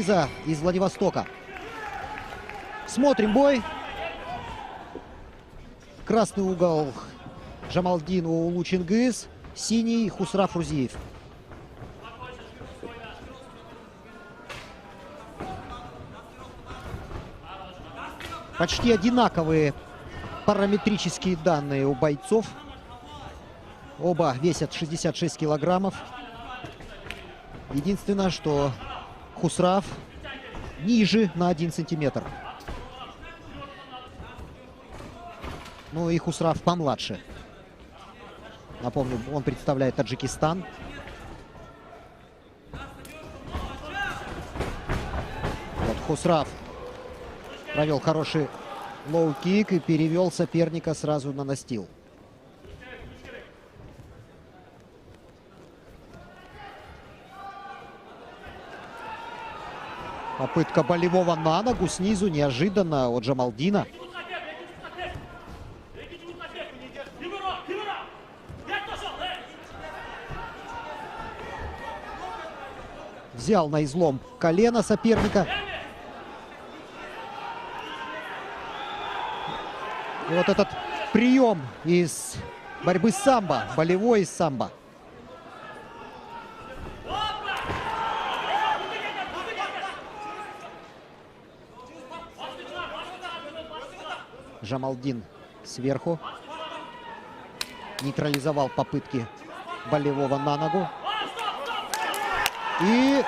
Чингиза из Владивостока. Смотрим бой. Красный угол Джамалдин Оулу Чингиз, синий Хусраф Рузиев. Почти одинаковые параметрические данные у бойцов. Оба весят 66 килограммов. Единственное, что Хусраф ниже на 1 сантиметр. Ну и Хусраф помладше. Напомню, он представляет Таджикистан. Вот Хусраф провел хороший лоу-кик и перевел соперника сразу на настил. Попытка болевого на ногу снизу, неожиданно от Джамалдина. Взял на излом колено соперника. И вот этот прием из борьбы с самбо, болевой из самбо. Джамалдин сверху. Нейтрализовал попытки болевого на ногу. И...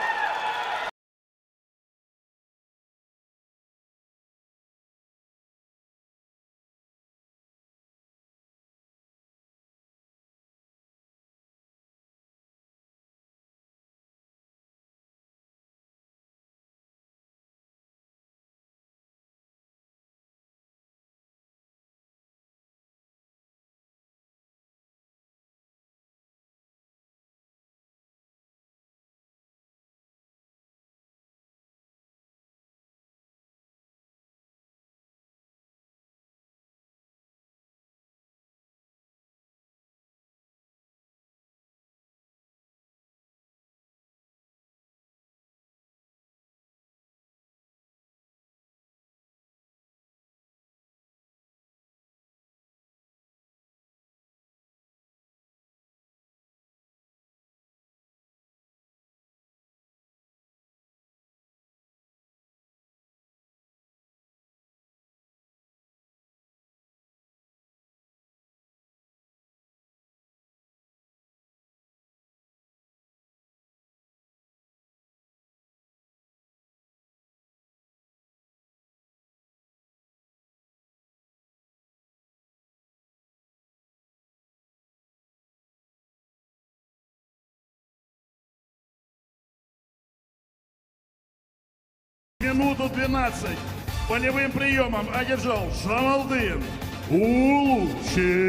Минуту 12 болевым приемом одержал Джамалдин Оулу Чингиз.